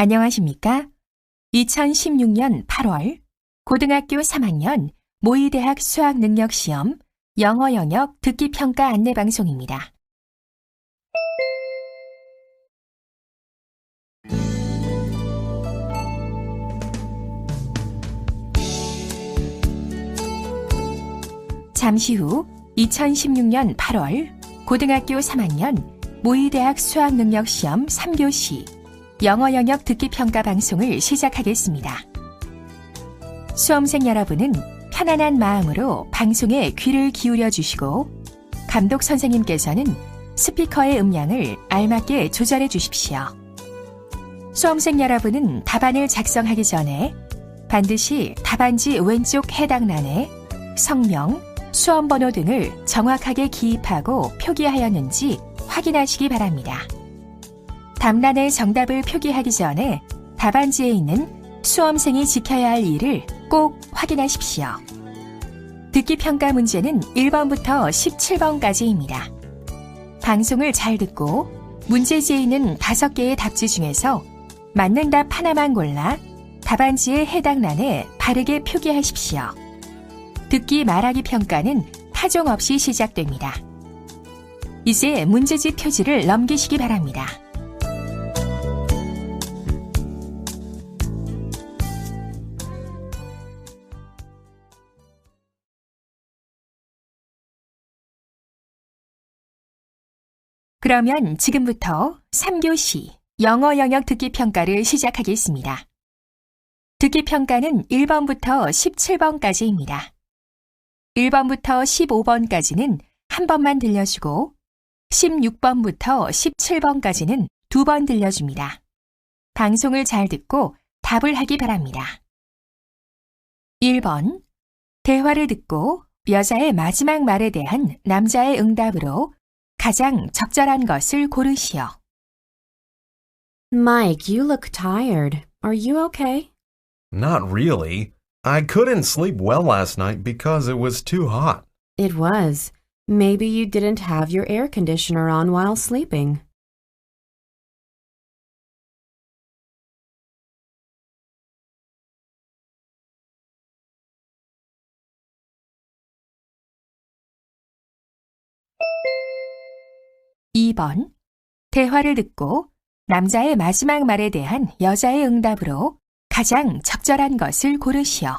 안녕하십니까? 2016년 8월 고등학교 3학년 모의대학 수학능력시험 영어 영역 듣기평가 안내방송입니다. 잠시 후 2016년 8월 고등학교 3학년 모의대학 수학능력시험 3교시 영어 영역 듣기평가 방송을 시작하겠습니다. 수험생 여러분은 편안한 마음으로 방송에 귀를 기울여 주시고 감독 선생님께서는 스피커의 음량을 알맞게 조절해 주십시오. 수험생 여러분은 답안을 작성하기 전에 반드시 답안지 왼쪽 해당란에 성명, 수험번호 등을 정확하게 기입하고 표기하였는지 확인하시기 바랍니다. 답란에 정답을 표기하기 전에 답안지에 있는 수험생이 지켜야 할 일을 꼭 확인하십시오. 듣기평가 문제는 1번부터 17번까지입니다. 방송을 잘 듣고 문제지에 있는 5개의 답지 중에서 맞는 답 하나만 골라 답안지의 해당란에 바르게 표기하십시오. 듣기 말하기 평가는 타종 없이 시작됩니다. 이제 문제지 표지를 넘기시기 바랍니다. 그러면 지금부터 3교시 영어 영역 듣기평가를 시작하겠습니다. 듣기평가는 1번부터 17번까지입니다. 1번부터 15번까지는 한 번만 들려주고 16번부터 17번까지는 2번 들려줍니다. 방송을 잘 듣고 답을 하기 바랍니다. 1번. 대화를 듣고 여자의 마지막 말에 대한 남자의 응답으로 가장 적절한 것을 고르시오. Mike, you look tired. Are you okay? Not really. I couldn't sleep well last night because it was too hot. It was. Maybe you didn't have your air conditioner on while sleeping. (2번) 대화를 듣고 남자의 마지막 말에 대한 여자의 응답으로 가장 적절한 것을 고르시오.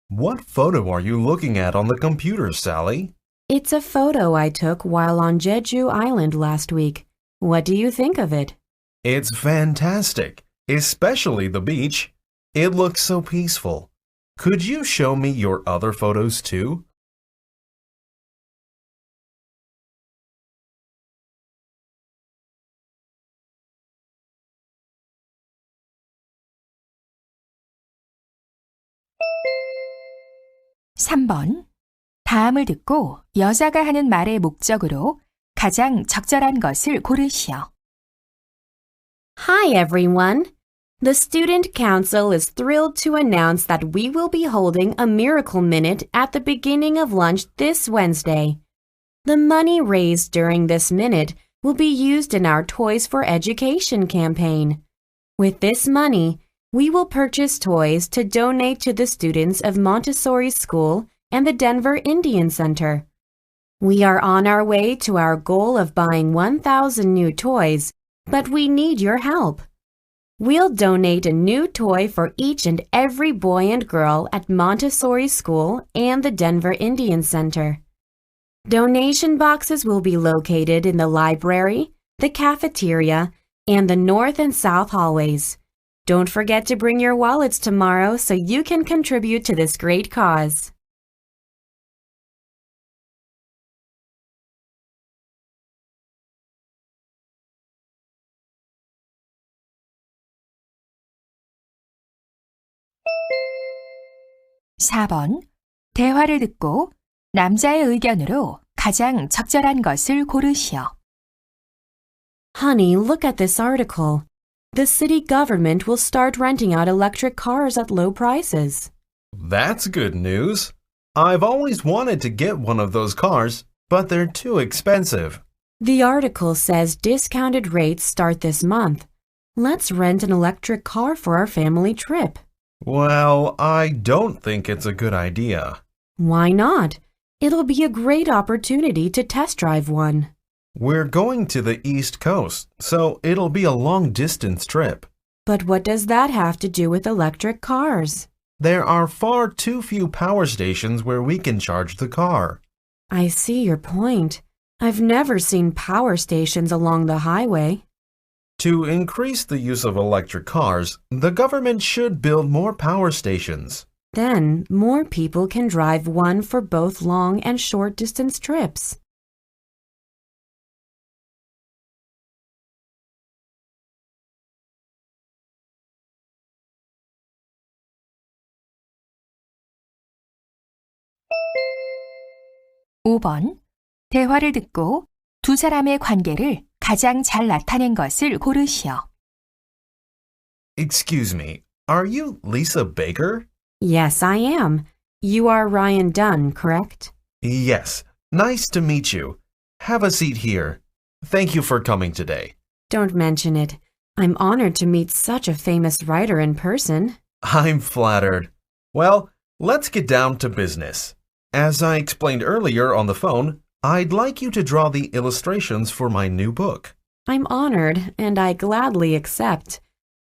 What photo are you looking at on the computer, Sally? It's a photo I took while on Jeju Island last week. What do you think of it? It's fantastic, especially the beach. It looks so peaceful. Could you show me your other photos too? (3번) 다음을 듣고 여자가 하는 말의 목적으로 가장 적절한 것을 고르시오. Hi, everyone. The Student Council is thrilled to announce that we will be holding a Miracle Minute at the beginning of lunch this Wednesday. The money raised during this minute will be used in our Toys for Education campaign. With this money, we will purchase toys to donate to the students of Montessori School and the Denver Indian Center. We are on our way to our goal of buying 1,000 new toys, but we need your help. We'll donate a new toy for each and every boy and girl at Montessori School and the Denver Indian Center. Donation boxes will be located in the library, the cafeteria, and the north and south hallways. Don't forget to bring your wallets tomorrow so you can contribute to this great cause. (4번) 대화를 듣고 남자의 의견으로 가장 적절한 것을 고르시오. Honey, look at this article. The city government will start renting out electric cars at low prices. That's good news. I've always wanted to get one of those cars, but they're too expensive. The article says discounted rates start this month. Let's rent an electric car for our family trip. Well, I don't think it's a good idea. Why not? It'll be a great opportunity to test drive one. We're going to the East Coast, so it'll be a long-distance trip. But what does that have to do with electric cars? There are far too few power stations where we can charge the car. I see your point. I've never seen power stations along the highway. To increase the use of electric cars, the government should build more power stations. Then, more people can drive one for both long and short distance trips. (5번) 대화를 듣고 두 사람의 관계를 가장 잘 나타낸 것을 고르시오. Excuse me, are you Lisa Baker? Yes, I am. You are Ryan Dunn, correct? Yes, nice to meet you. Have a seat here. Thank you for coming today. Don't mention it. I'm honored to meet such a famous writer in person. I'm flattered. Well, let's get down to business. As I explained earlier on the phone, I'd like you to draw the illustrations for my new book. I'm honored, and I gladly accept.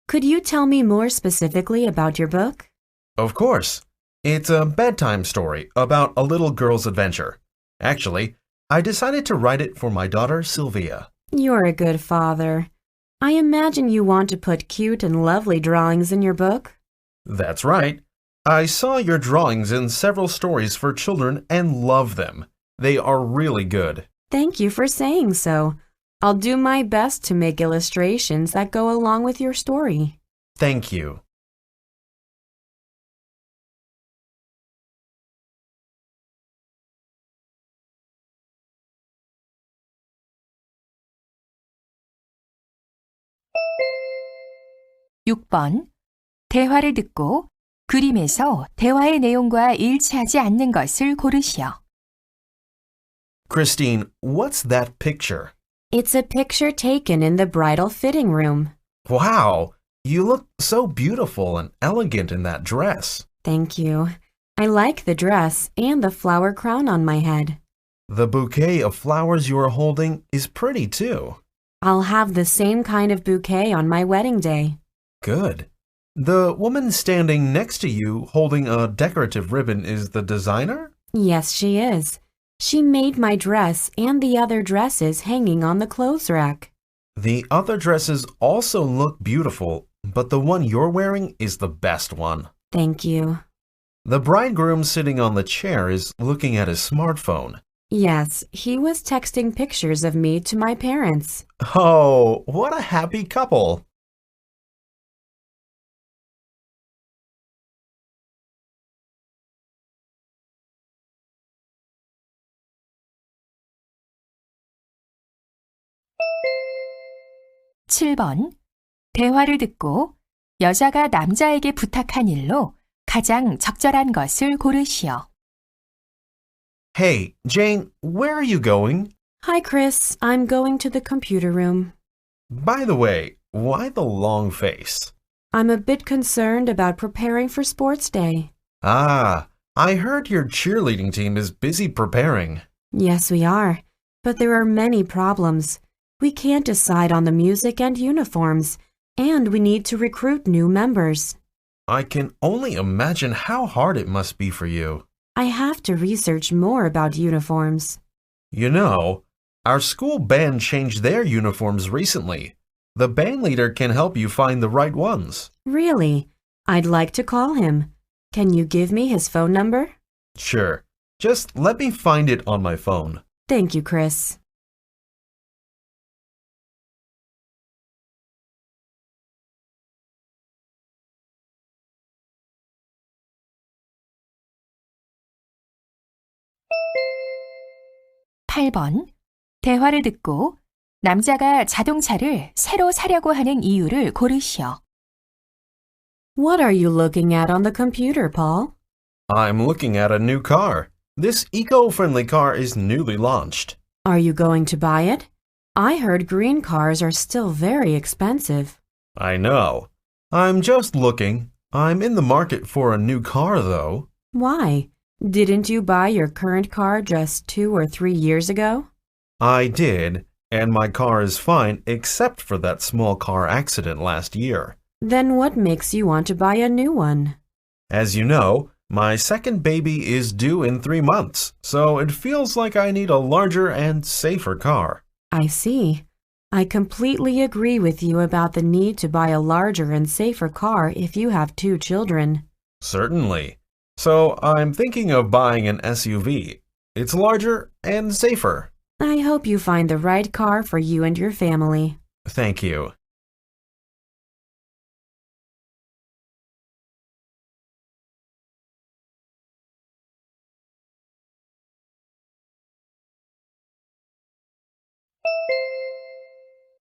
Could you tell me more specifically about your book? Of course. It's a bedtime story about a little girl's adventure. Actually, I decided to write it for my daughter, Sylvia. You're a good father. I imagine you want to put cute and lovely drawings in your book. That's right. I saw your drawings in several stories for children and love them. They are really good. Thank you for saying so. I'll do my best to make illustrations that go along with your story. Thank you. (6번) 대화를 듣고 그림에서 대화의 내용과 일치하지 않는 것을 고르시오. Christine, what's that picture? It's a picture taken in the bridal fitting room. Wow, you look so beautiful and elegant in that dress. Thank you. I like the dress and the flower crown on my head. The bouquet of flowers you are holding is pretty too. I'll have the same kind of bouquet on my wedding day. Good. The woman standing next to you holding a decorative ribbon is the designer? Yes, she is. She made my dress and the other dresses hanging on the clothes rack. The other dresses also look beautiful, but the one you're wearing is the best one. Thank you. The bridegroom sitting on the chair is looking at his smartphone. Yes, he was texting pictures of me to my parents. Oh, what a happy couple! (7번) 대화를 듣고 여자가 남자에게 부탁한 일로 가장 적절한 것을 고르시오. Hey, Jane, where are you going? Hi, Chris. I'm going to the computer room. By the way, why the long face? I'm a bit concerned about preparing for sports day. Ah, I heard your cheerleading team is busy preparing. Yes, we are. But there are many problems. We can't decide on the music and uniforms, and we need to recruit new members. I can only imagine how hard it must be for you. I have to research more about uniforms. You know, our school band changed their uniforms recently. The band leader can help you find the right ones. Really? I'd like to call him. Can you give me his phone number? Sure. Just let me find it on my phone. Thank you, Chris. (8번) 대화를 듣고 남자가 자동차를 새로 사려고 하는 이유를 고르시오. What are you looking at on the computer, Paul? I'm looking at a new car. This eco-friendly car is newly launched. Are you going to buy it? I heard green cars are still very expensive. I know. I'm just looking. I'm in the market for a new car, though. Why? Didn't you buy your current car just 2 or 3 years ago? I did, and my car is fine except for that small car accident last year. Then what makes you want to buy a new one? As you know, my second baby is due in 3 months, so it feels like I need a larger and safer car. I see. I completely agree with you about the need to buy a larger and safer car if you have 2 children. Certainly. So I'm thinking of buying an SUV. It's larger and safer. I hope you find the right car for you and your family. Thank you.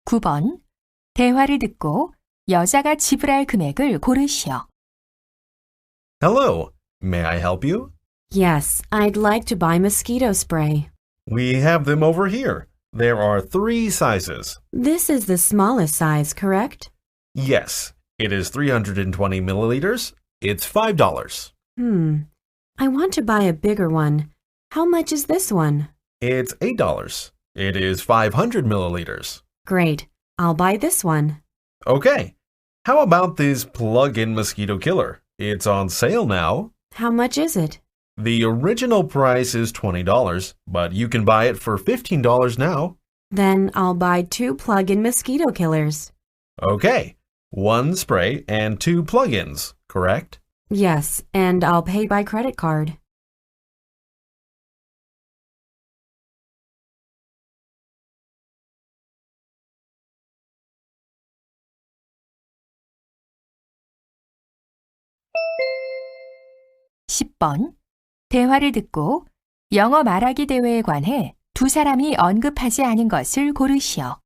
(9번) 대화를 듣고 여자가 지불할 금액을 고르시오. Hello. May I help you? Yes, I'd like to buy mosquito spray. We have them over here. There are 3 sizes. This is the smallest size, correct? Yes, it is 320 milliliters. It's $5. I want to buy a bigger one. How much is this one? It's $8. It is 500 milliliters. Great. I'll buy this one. Okay. How about this plug-in mosquito killer? It's on sale now. How much is it? The original price is $20, but you can buy it for $15 now. Then I'll buy 2 plug-in mosquito killers. Okay. 1 spray and 2 plug-ins, correct? Yes, and I'll pay by credit card. (10번) 대화를 듣고 영어 말하기 대회에 관해 2 사람이 언급하지 않은 것을 고르시오.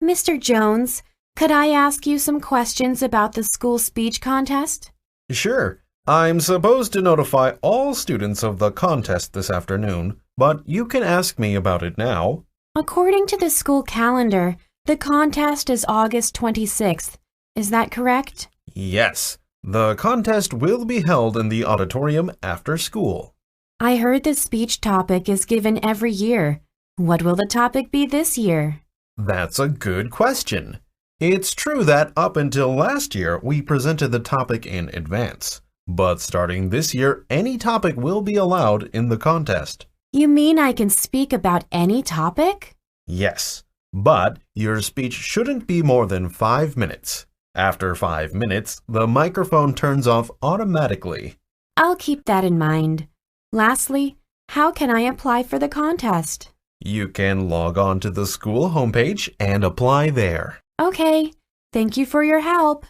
Mr. Jones, could I ask you some questions about the school speech contest? Sure. I'm supposed to notify all students of the contest this afternoon, but you can ask me about it now. According to the school calendar, the contest is August 26th. Is that correct? Yes. The contest will be held in the auditorium after school. I heard the speech topic is given every year. What will the topic be this year? That's a good question. It's true that up until last year, we presented the topic in advance. But starting this year, any topic will be allowed in the contest. You mean I can speak about any topic? Yes, but your speech shouldn't be more than 5 minutes. After 5 minutes, the microphone turns off automatically. I'll keep that in mind. Lastly, how can I apply for the contest? You can log on to the school homepage and apply there. Okay. Thank you for your help.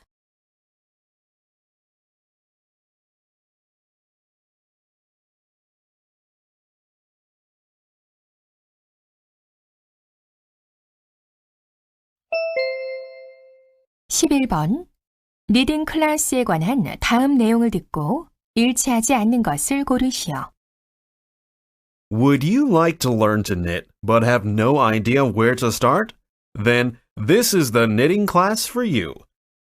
(11번) 리딩 클래스에 관한 다음 내용을 듣고 일치하지 않는 것을 고르시오. Would you like to learn to knit but have no idea where to start? Then this is the knitting class for you.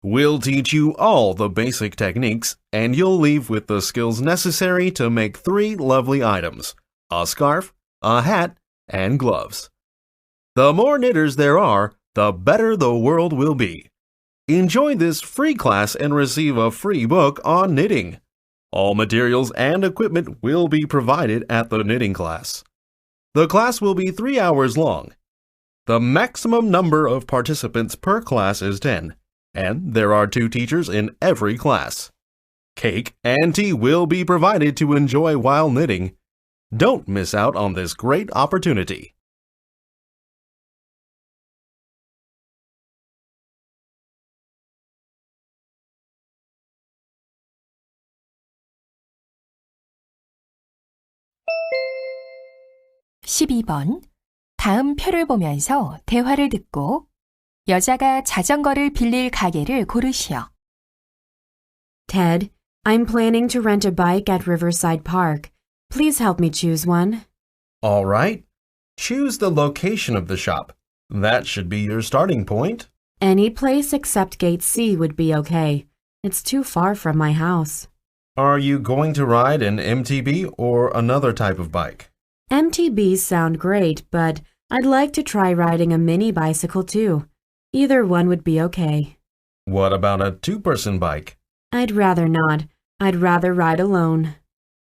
We'll teach you all the basic techniques and you'll leave with the skills necessary to make 3 lovely items: a scarf, a hat, and gloves. The more knitters there are, the better the world will be. Enjoy this free class and receive a free book on knitting. All materials and equipment will be provided at the knitting class. The class will be 3 hours long. The maximum number of participants per class is 10, and there are 2 teachers in every class. Cake and tea will be provided to enjoy while knitting. Don't miss out on this great opportunity. (12번) 다음 표를 보면서 대화를 듣고 여자가 자전거를 빌릴 가게를 고르시오. Ted, I'm planning to rent a bike at Riverside Park. Please help me choose one. All right. Choose the location of the shop. That should be your starting point. Any place except Gate C would be okay. It's too far from my house. Are you going to ride an MTB or another type of bike? MTBs sound great, but I'd like to try riding a mini bicycle too. Either one would be okay. What about a two-person bike? I'd rather not. I'd rather ride alone.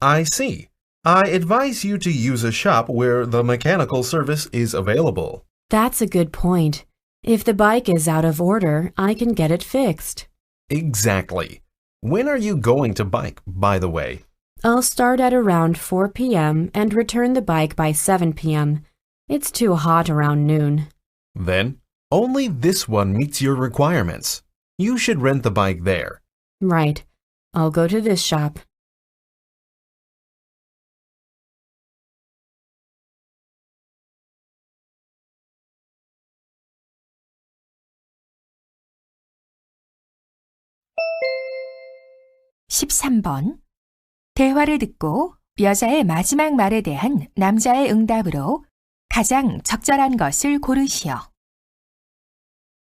I see. I advise you to use a shop where the mechanical service is available. That's a good point. If the bike is out of order, I can get it fixed. Exactly. When are you going to bike, by the way? I'll start at around 4 p.m. and return the bike by 7 p.m. It's too hot around noon. Then, only this one meets your requirements. You should rent the bike there. Right. I'll go to this shop. (13번) 대화를 듣고 여자의 마지막 말에 대한 남자의 응답으로 가장 적절한 것을 고르시오.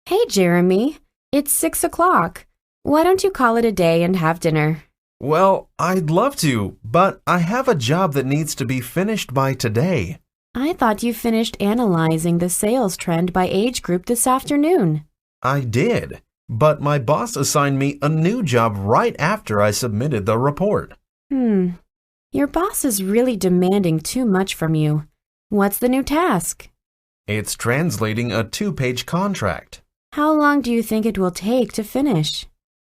Hey, Jeremy. It's 6 o'clock. Why don't you call it a day and have dinner? Well, I'd love to, but I have a job that needs to be finished by today. I thought you finished analyzing the sales trend by age group this afternoon. I did, but my boss assigned me a new job right after I submitted the report. Your boss is really demanding too much from you. What's the new task? It's translating a 2-page contract. How long do you think it will take to finish?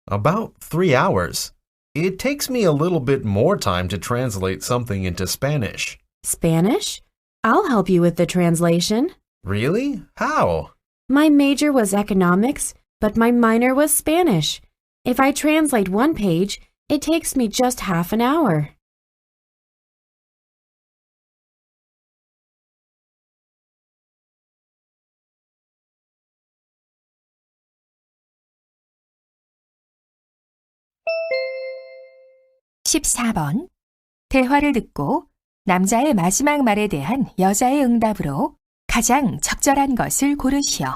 About 3 hours. It takes me a little bit more time to translate something into Spanish. Spanish? I'll help you with the translation. Really? How? My major was economics, but my minor was Spanish. If I translate one page, it takes me just half an hour. (14번) 대화를 듣고 남자의 마지막 말에 대한 여자의 응답으로 가장 적절한 것을 고르시오.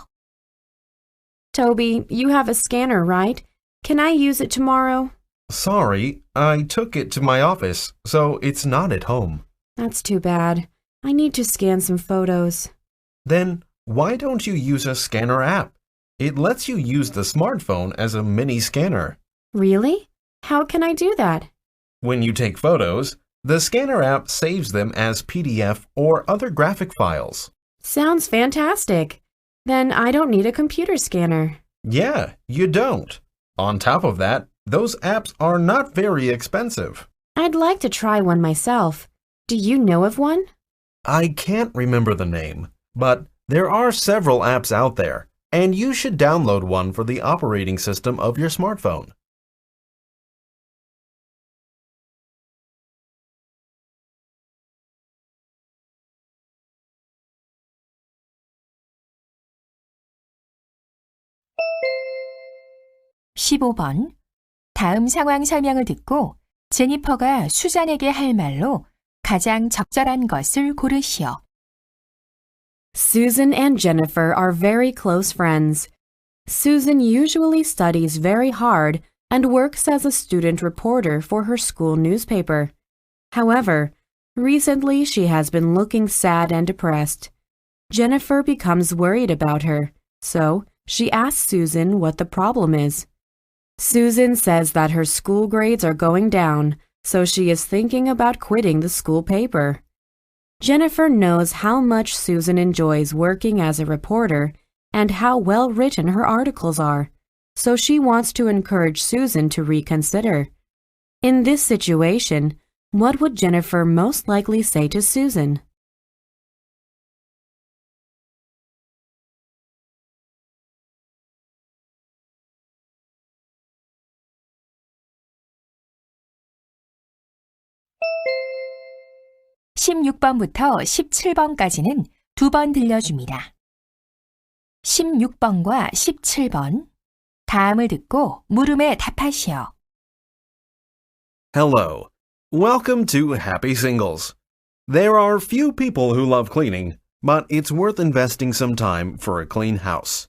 Toby, you have a scanner, right? Can I use it tomorrow? Sorry, I took it to my office, so it's not at home. That's too bad. I need to scan some photos. Then why don't you use a scanner app? It lets you use the smartphone as a mini scanner. Really? How can I do that? When you take photos, the scanner app saves them as PDF or other graphic files. Sounds fantastic. Then I don't need a computer scanner. Yeah, you don't. On top of that, those apps are not very expensive. I'd like to try one myself. Do you know of one? I can't remember the name, but there are several apps out there, and you should download one for the operating system of your smartphone. (15번) 다음 상황 설명을 듣고 제니퍼가 수잔에게 할 말로 가장 적절한 것을 고르시오. Susan and Jennifer are very close friends. Susan usually studies very hard and works as a student reporter for her school newspaper. However, recently she has been looking sad and depressed. Jennifer becomes worried about her, so she asks Susan what the problem is. Susan says that her school grades are going down, so she is thinking about quitting the school paper. Jennifer knows how much Susan enjoys working as a reporter and how well written her articles are, so she wants to encourage Susan to reconsider. In this situation, what would Jennifer most likely say to Susan? (16번부터 17번까지는 2번 들려줍니다. 16번과 17번 다음을 듣고 물음에 답하시오. Hello. Welcome to Happy Singles. There are few people who love cleaning, but it's worth investing some time for a clean house.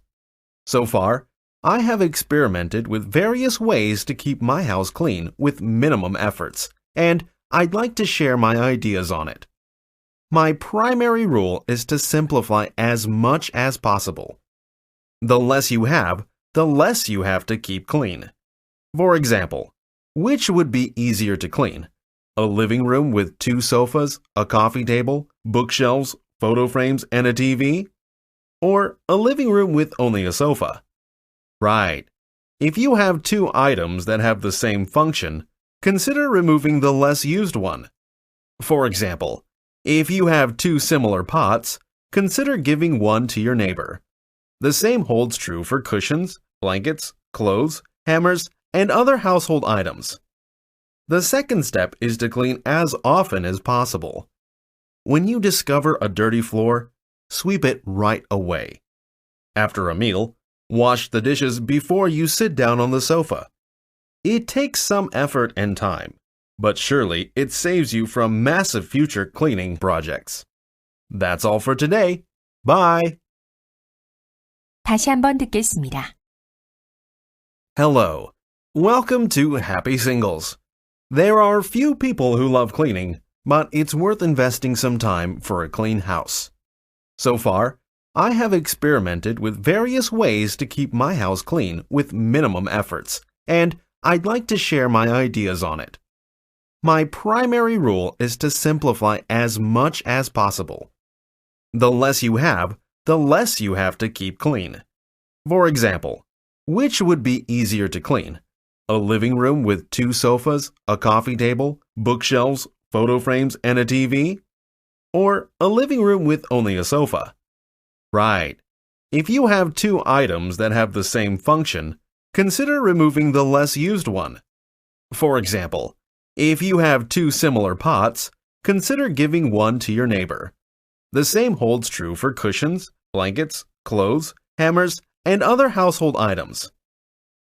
So far, I have experimented with various ways to keep my house clean with minimum efforts, and I'd like to share my ideas on it. My primary rule is to simplify as much as possible. The less you have, the less you have to keep clean. For example, which would be easier to clean? A living room with 2 sofas, a coffee table, bookshelves, photo frames, and a TV? Or a living room with only a sofa? Right. If you have 2 items that have the same function, consider removing the less used one. For example, if you have 2 similar pots, consider giving one to your neighbor. The same holds true for cushions, blankets, clothes, hammers, and other household items. The second step is to clean as often as possible. When you discover a dirty floor, sweep it right away. After a meal, wash the dishes before you sit down on the sofa. It takes some effort and time, but surely it saves you from massive future cleaning projects. That's all for today. Bye! 다시 한번 듣겠습니다. Hello. Welcome to Happy Singles. There are few people who love cleaning, but it's worth investing some time for a clean house. So far, I have experimented with various ways to keep my house clean with minimum efforts, and I'd like to share my ideas on it. My primary rule is to simplify as much as possible. The less you have, the less you have to keep clean. For example, which would be easier to clean? A living room with 2 sofas, a coffee table, bookshelves, photo frames, and a TV? Or a living room with only a sofa? Right. If you have 2 items that have the same function, consider removing the less used one. For example, if you have 2 similar pots, consider giving one to your neighbor. The same holds true for cushions, blankets, clothes, hammers, and other household items.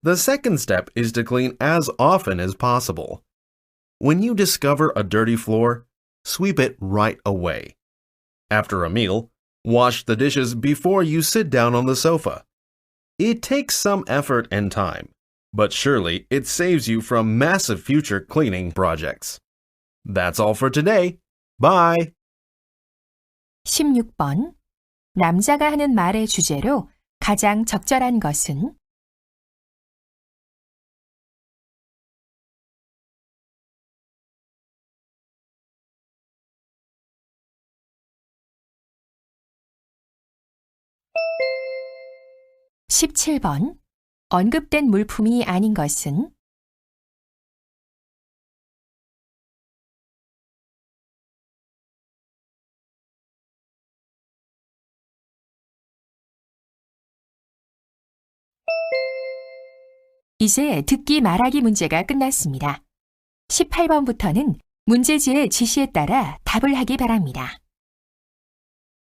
The second step is to clean as often as possible. When you discover a dirty floor, sweep it right away. After a meal, wash the dishes before you sit down on the sofa. It takes some effort and time, but surely it saves you from massive future cleaning projects. That's all for today. Bye! 16번. 남자가 하는 말의 주제로 가장 적절한 것은? (17번) 언급된 물품이 아닌 것은? 이제 듣기 말하기 문제가 끝났습니다. 18번부터는 문제지의 지시에 따라 답을 하기 바랍니다.